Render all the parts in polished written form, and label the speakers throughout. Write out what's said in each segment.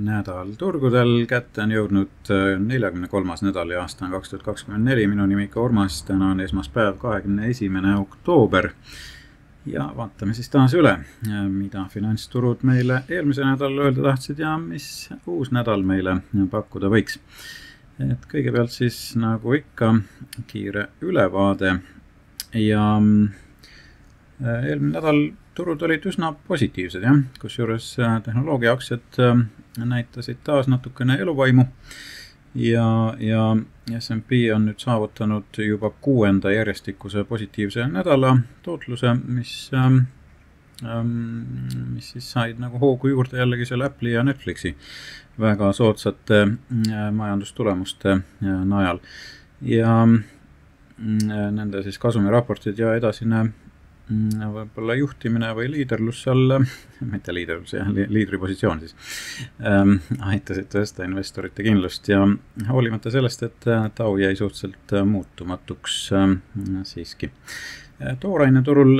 Speaker 1: nädal turgudel. Kätte on jõudnud 43. nädal ja aasta on 2024. Minu nimi ikka Urmas, täna on esmaspäev, 21. oktoober. Ja vaatame siis taas üle, mida finantsturud meile eelmise nädal öelda tahtsid ja mis uus nädal meile pakkuda võiks. Et kõigepealt siis nagu ikka kiire ülevaade ja eelmine nädal turud olid üsna positiivsed, kusjuures tehnoloogia aktsiad näitasid taas natukene eluvaimu ja S&P on nüüd saavutanud juba 6. järjestikuse positiivse nädala tootluse, mis siis said nagu hoogu juurde jällegi selle Apple'i ja Netflixi väga soodsate majandustulemuste najal. Ja nende siis kasumiraportid ja edasine võib-olla juhtimine või liiderlus seal, mitte liiderlus, liidripositsioon siis, aitasid tõesta investorite kindlust ja hoolimata sellest, et Dow jäi suhteliselt muutumatuks siiski. Tooraine turul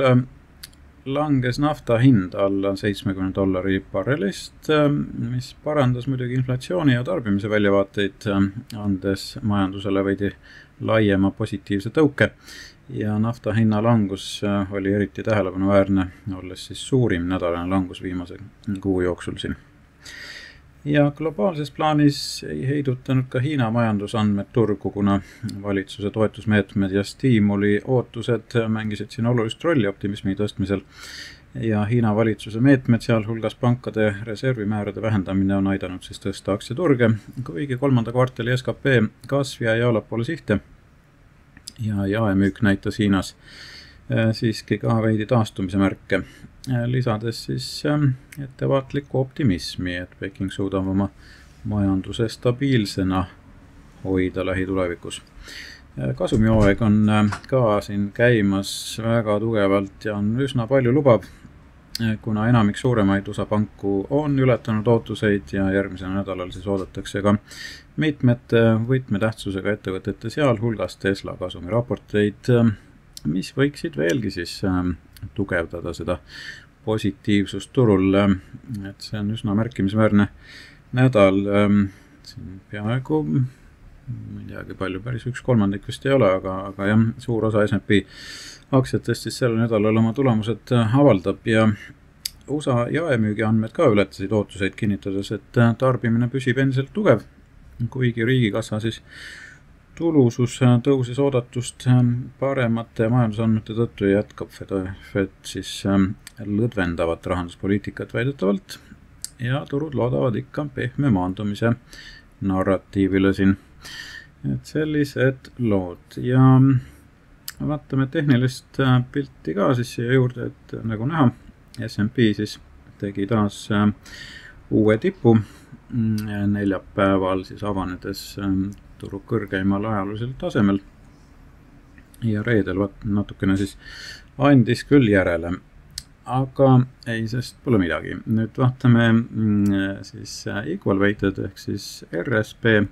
Speaker 1: langes nafta hind alla $70 barrelist, mis parandas muidugi inflatsiooni ja tarbimise väljavaateid, andes majandusele veidi laiema positiivse tõuke. Ja nafta hinna langus oli eriti tähelepanuväärne, olles siis suurim nädalane langus viimase kuu jooksul siin. Ja globaalses plaanis ei heidutanud ka Hiina majandusandmed turgu, kuna valitsuse toetusmeetmed ja stiimuli ootused mängisid siin olulist rolli optimismi tõstmisel. Ja Hiina valitsuse meetmed, sealhulgas pankade reservimäärade vähendamine on aidanud siis tõsta aktsiaturge, kuigi 3. kvartali SKP kasv jäi allapoole sihte. Ja jaemüük näitas Hiinas siiski ka veidi taastumise märke, lisades siis ettevaatlikku optimismi, et Peking suudab oma majanduse stabiilsena hoida lähitulevikus. Kasumihooaeg on ka siin käimas väga tugevalt ja on üsna palju lubav, kuna enamik suuremaid USA panku on ületanud ootuseid ja järgmisel nädalal siis oodatakse ka mitmete võtmetähtsusega ettevõtete sealhulgas Tesla kasumiraporteid, mis võiksid veelgi siis tugevdada seda positiivsust turul. Et see on üsna märkimisväärne nädal, siin peaaegu, ma ei teagi palju, päris 1/3 vist ei ole, aga jah, suur osa S&P aktsiatest siis sellel nädalal oma tulemused avaldab ja USA jaemüügi andmed ka ületasid ootuseid, kinnitades, et tarbimine püsib endiselt tugev, kuigi riigikassa siis tulusus tõusis oodatust paremate majandusandmete tõttu jätkab Fed siis lõdvendavat rahanduspoliitikat väidetavalt ja turud loodavad ikka pehme maandumise narratiivile siin. Et sellised lood ja vaatame tehnilist pilti ka siis siia juurde, et nagu näha, S&P siis tegi taas uue tipu neljapäeval siis avanedes turu kõrgeimal ajalulisel tasemel ja reedel natukene siis andis küll järele, aga ei, sest pole midagi. Nüüd vaatame siis equal weighted ehk siis RSP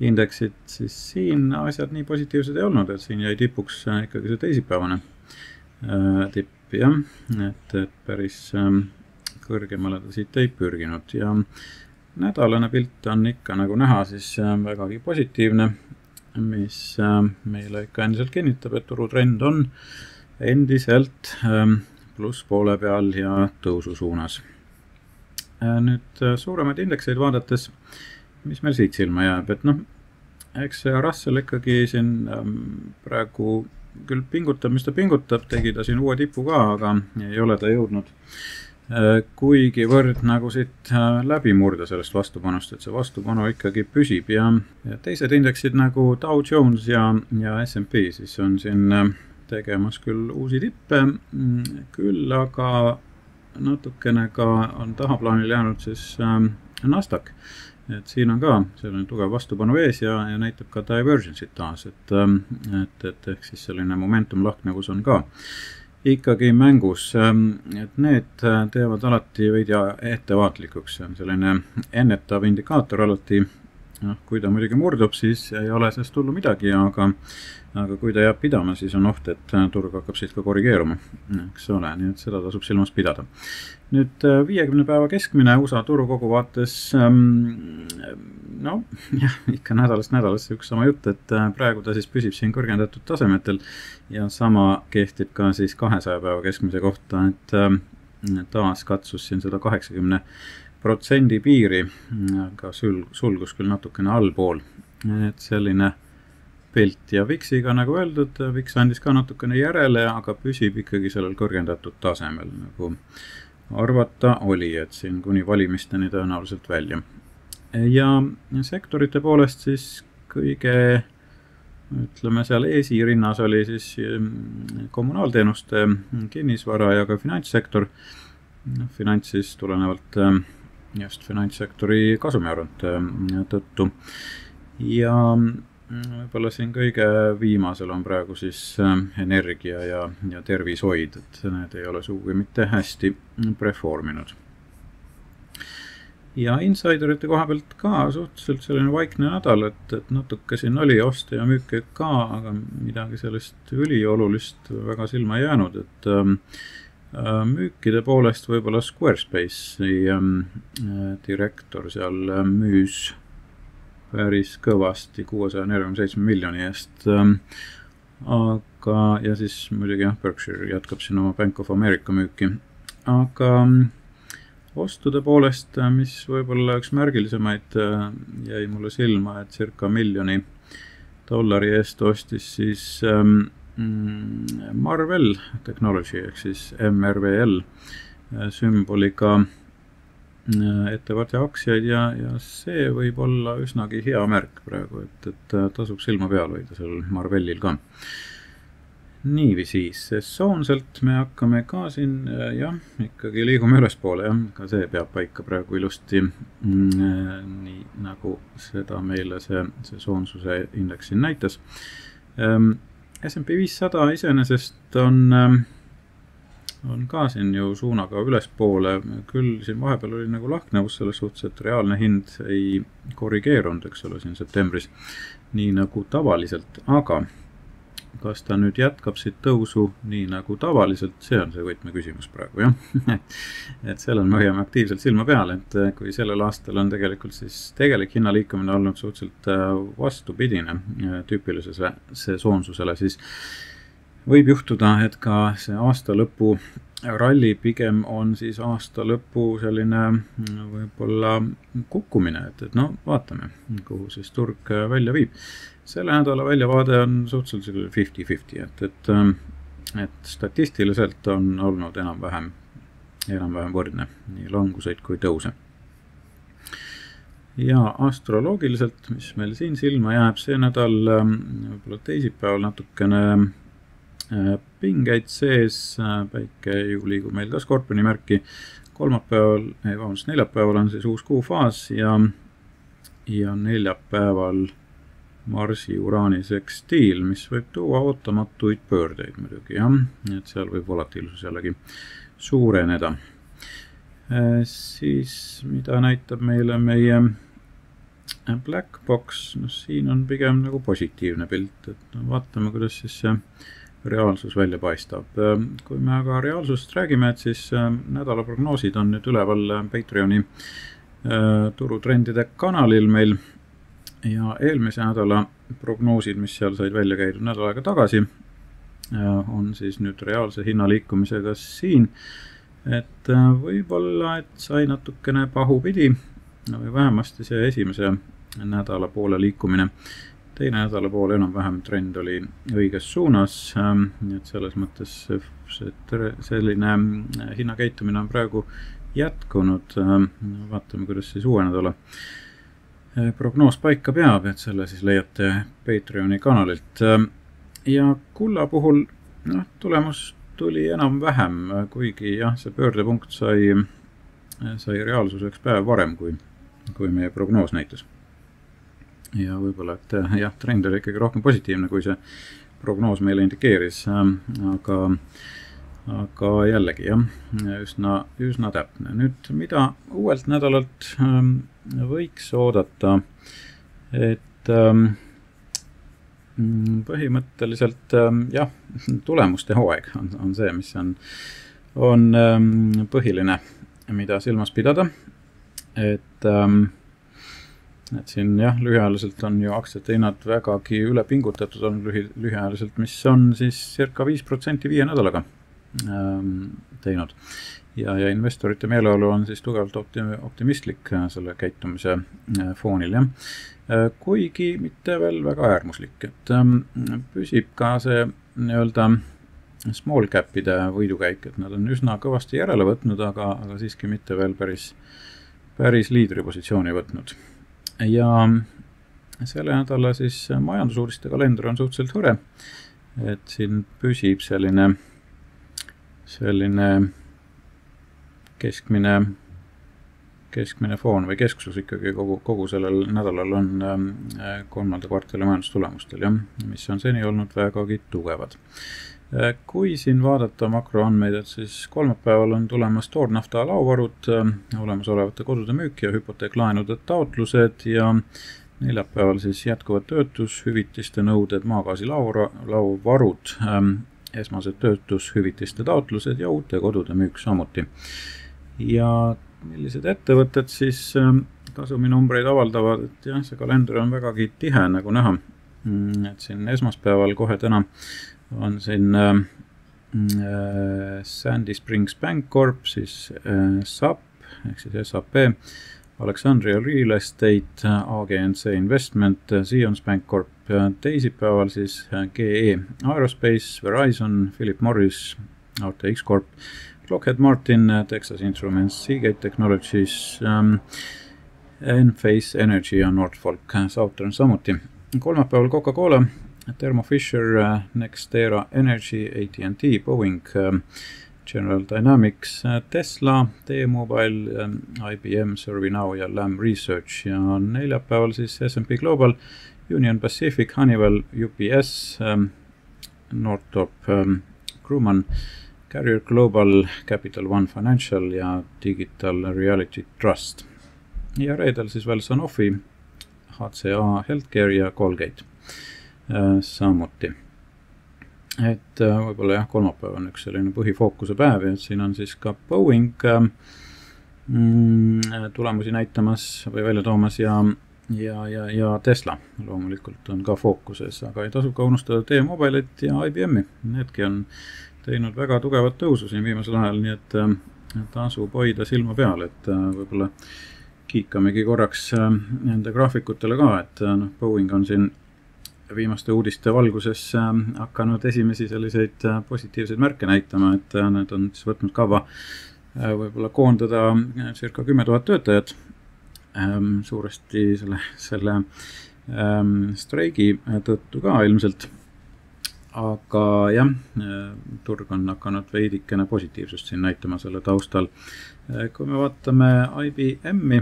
Speaker 1: indeksid, siis siin asjad nii positiivsed ei olnud, et siin jäi tipuks ikkagi see teisipäevane tipp, jah, et päris kõrgemale ta siit ei pürginud ja nädalane pilt on ikka nagu näha siis vägagi positiivne, mis meile ikka endiselt kinnitab, et turutrend on endiselt pluss poole peal ja tõusu suunas. Nüüd suuremaid indekseid vaadates, mis meil siit silma jääb, et eks Russell ikkagi siin praegu küll pingutab, mis ta pingutab, tegi ta siin uue tipu ka, aga ei ole ta jõudnud kuigi võrd nagu siit läbi murda sellest vastupanust, et see vastupanu ikkagi püsib ja teised indeksid nagu Dow Jones ja S&P siis on siin tegemas küll uusi tippe, küll aga natukene ka on tahaplaanil jäänud siis Nasdaq. Et siin on ka selline tugev vastupanu ees ja näitab ka divergence'it taas, et ehk siis selline momentum lahknevus on ka ikkagi mängus, et need teevad alati veidi ettevaatlikuks, see on selline ennetav indikaator alati kui ta muidugi murdub, siis ei ole sellest hullu midagi, aga kui ta jääb pidama, siis on oht, et turg hakkab siit ka korrigeeruma, eks ole, nii et seda tasub silmas pidada. Nüüd 50 päeva keskmine USA turu kogu vaates, ikka nädalast nädalasse üks sama jutt, et praegu ta siis püsib siin kõrgendatud tasemetel ja sama kehtib ka siis 200 päeva keskmise kohta, et taas katsus siin seda 80% piiri, aga sulgus küll natukene allpool, et selline pilt ja VIX-iga nagu öeldud, VIX andis ka natukene järele, aga püsib ikkagi sellel kõrgendatud tasemel, nagu arvata oli, et siin kuni valimisteni tõenäoliselt välja. Ja sektorite poolest siis kõige, ütleme seal esirinnas oli siis kommunaalteenuste, kinnisvara ja ka finantssektor. Finantsis tulenevalt just finantssektori kasumiarvute tõttu. Ja võib-olla siin kõige viimasel on praegu siis energia ja tervishoid, et need ei ole sugugi mitte hästi performinud. Ja insiderite koha pealt ka suhteliselt selline vaikne nädal, et natuke siin oli oste ja müüke ka, aga midagi sellest üliolulist väga silma jäänud, et müükide poolest võib-olla Squarespace'i direktor seal müüs päris kõvasti 647 miljoni eest, aga ja siis muidugi Berkshire jätkab siin oma Bank of America müüki, aga ostude poolest, mis võib-olla üks märgilisemaid jäi mulle silma, et circa $1 miljoni eest ostis siis Marvell Technology ehk siis MRVL sümboliga ettevõtte aktsiaid ja see võib olla üsnagi hea märk praegu, et tasub silma peal hoida seal Marvellil ka. Niiviisi, sesoonselt me hakkame ka siin, ikkagi liigume ülespoole, ka see peab paika praegu ilusti, nii nagu seda meile see sesoonsuse indeks siin näitas. S&P 500 iseenesest on ka siin ju suunaga ülespoole, küll siin vahepeal oli nagu lahknevus selles suhtes, et reaalne hind ei korrigeerunud, eks ole, siin septembris, nii nagu tavaliselt, aga kas ta nüüd jätkab siit tõusu nii nagu tavaliselt, see on see võtme küsimus praegu, jah. Et sellel me hoiame aktiivselt silma peal, et kui sellel aastal on tegelikult siis tegelik hinnaliikumine olnud suhteliselt vastupidine tüüpilisele sesoonsusele, siis võib juhtuda, et ka see aasta lõpu ralli pigem on siis aasta lõpu selline võib-olla kukkumine, et vaatame, kuhu siis turg välja viib. Selle nädala väljavaade on suhteliselt 50-50, et statistiliselt on olnud enam-vähem võrdne, nii languseid kui tõuse. Ja astroloogiliselt, mis meil siin silma jääb, see nädal võib-olla teisipäeval natukene pingeid sees, päike ju liigub meil ka Skorpioni märki, neljapäeval on siis uus kuufaas ja neljapäeval Marsi Uraani sekstiil, mis võib tuua ootamatuid pöördeid muidugi, jah, et seal võib volatiilsus jällegi suureneda. Siis mida näitab meile meie Black Box, siin on pigem nagu positiivne pilt, et vaatame, kuidas siis see reaalsus välja paistab. Kui me aga reaalsusest räägime, et siis nädala prognoosid on nüüd üleval Patreoni turutrendide kanalil meil ja eelmise nädala prognoosid, mis seal said välja käidud nädal aega tagasi, on siis nüüd reaalse hinnaliikumisega siin, et võib-olla, et sai natukene pahupidi või vähemasti see esimese nädala poole liikumine. Teine nädala poole enam-vähem trend oli õiges suunas, et selles mõttes selline hinnakäitumine on praegu jätkunud. Vaatame, kuidas siis uue nädala prognoos paika peab, et selle siis leiate Patreoni kanalilt. Ja kulla puhul tulemus tuli enam-vähem, kuigi jah, see pöördepunkt sai reaalsuseks päev varem, kui meie prognoos näitas. Ja võib-olla, et jah, trend oli ikkagi rohkem positiivne, kui see prognoos meile indikeeris, aga jällegi jah, üsna täpne. Nüüd, mida uuelt nädalalt võiks oodata, et põhimõtteliselt jah, tulemuste hooaeg on see, mis on põhiline, mida silmas pidada, et siin jah, lühiajaliselt on ju aktsiate hinnad vägagi üle pingutatud on lühiajaliselt, mis on siis circa 5% 5 nädalaga teinud. Ja investorite meeleolu on siis tugevalt optimistlik selle käitumise foonil, jah. Kuigi mitte veel väga äärmuslik, et püsib ka see nii-öelda small cap'ide võidukäik, et nad on üsna kõvasti järele võtnud, aga siiski mitte veel päris liidripositsiooni võtnud. Ja selle nädala siis majandusuudiste kalender on suhteliselt hõre, et siin püsib selline keskmine foon või kesksus ikkagi kogu sellel nädalal on kolmanda kvartali majandustulemustel, jah, mis on seni olnud vägagi tugevad. Kui siin vaadata makroandmeid, et siis kolmapäeval on tulemas toornafta lauvarud, olemasolevate kodude müük ja hüpoteeklaenude taotlused ja neljapäeval siis jätkuvad töötushüvitiste nõuded, maagaasi lauvarud, esmased töötushüvitiste taotlused ja uute kodude müük samuti. Ja millised ettevõtted siis kasuminumbreid avaldavad, et jah, see kalender on vägagi tihe nagu näha, et siin esmaspäeval kohe täna on siin Sandy Springs Bank Corp, siis SAP, ehk siis SAP, Alexandria Real Estate, AGNC Investment, Zions Bank Corp, teisipäeval siis GE Aerospace, Verizon, Philip Morris, ATX Corp, Lockheed Martin, Texas Instruments, Seagate Technologies, Enphase Energy ja Norfolk Southern samuti. Kolmapäeval Coca-Cola, Thermo Fisher, NextEra Energy, AT&T, Boeing, General Dynamics, Tesla, T-Mobile, IBM, ServiceNow ja Lam Research ja neljapäeval siis S&P Global, Union Pacific, Honeywell, UPS, Northrop Grumman, Carrier Global, Capital One Financial ja Digital Reality Trust. Ja reedel siis veel Sanofi, HCA Healthcare ja Colgate samuti. Et võib-olla jah, kolmapäev on üks selline põhifookuse päev ja siin on siis ka Boeing tulemusi näitamas või välja toomas ja Tesla loomulikult on ka fookuses, aga ei tasu ka unustada T-Mobile'it ja IBM-i. Needki on teinud väga tugevat tõusu siin viimasel ajal, nii et tasub hoida silma peal, et võib-olla kiikamegi korraks nende graafikutele ka, et Boeing on siin viimaste uudiste valguses hakanud esimesi selliseid positiivseid märke näitama, et need on siis võtnud kava võib-olla koondada circa 10 000 töötajat suuresti selle streigi tõttu ka ilmselt. Aga jah, turg on hakanud veidikene positiivsust siin näitama selle taustal. Kui me vaatame IBM-i,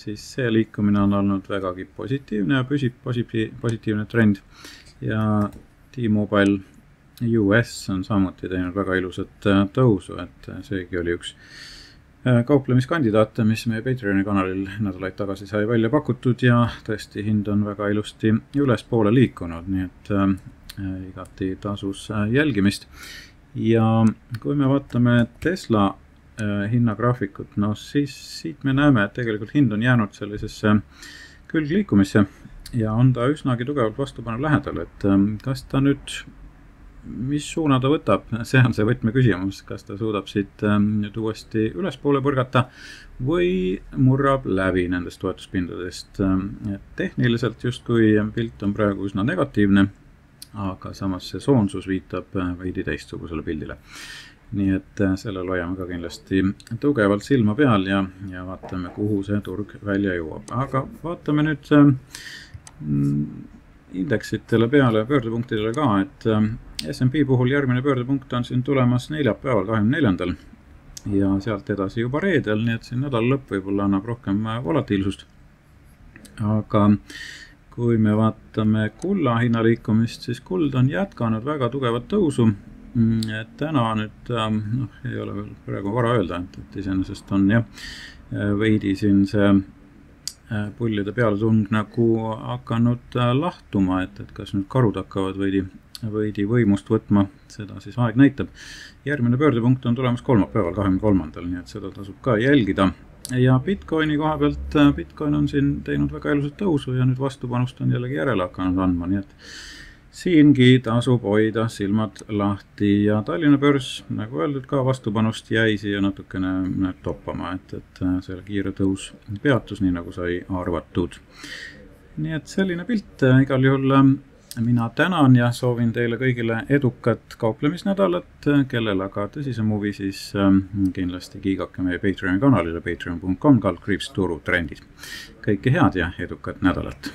Speaker 1: siis see liikumine on olnud vägagi positiivne ja püsib positiivne trend. Ja T-Mobile US on samuti teinud väga ilusat tõusu, et seegi oli üks kauplemiskandidaate, mis meie Patreoni kanalil nädalaid tagasi sai välja pakutud ja tõesti hind on väga ilusti ülespoole liikunud, nii et igati tasus jälgimist. Ja kui me vaatame Tesla hinnagraafikut, no siis siit me näeme, et tegelikult hind on jäänud sellisesse külgliikumisse ja on ta üsnagi tugevalt vastupanu lähedal, et kas ta nüüd, mis suuna ta võtab, see on see võtmeküsimus, kas ta suudab siit nüüd uuesti ülespoole põrgata või murrab läbi nendest toetuspindadest. Tehniliselt justkui pilt on praegu üsna negatiivne, aga samas see soonsus viitab veidi teistsugusele pildile. Nii et sellel hoiame ka kindlasti tugevalt silma peal ja vaatame, kuhu see turg välja jõuab. Aga vaatame nüüd indeksitele peale pöördepunktidele ka, et S&P puhul järgmine pöördepunkt on siin tulemas neljapäeval 24. ja sealt edasi juba reedel, nii et siin nädala lõpp võib-olla annab rohkem volatiilsust. Aga kui me vaatame kulla hinnaliikumist, siis kuld on jätkanud väga tugevat tõusu. Täna nüüd ei ole veel praegu vara öelda, et iseenesest on jah, veidi siin see pullide pealetung nagu hakanud lahtuma, et kas nüüd karud hakkavad võidi võimust võtma, seda siis aeg näitab. Järgmine pöördepunkt on tulemas kolmapäeval 23. Nii et seda tasub ka jälgida. Ja Bitcoini koha pealt, Bitcoin on siin teinud väga ilusat tõusu ja nüüd vastupanust on jällegi järele hakanud andma, nii et siingi tasub hoida silmad lahti ja Tallinna börs, nagu öeldud, ka vastupanust jäi siia natukene toppama, et selle kiire tõus peatus, nii nagu sai arvatud. Nii et selline pilt, igal juhul mina tänan ja soovin teile kõigile edukat kauplemisnädalat, kellel aga tõsisem huvi, siis kindlasti kiigake meie Patreoni kanalile patreon.com/turutrendid. Kõike head ja edukat nädalat!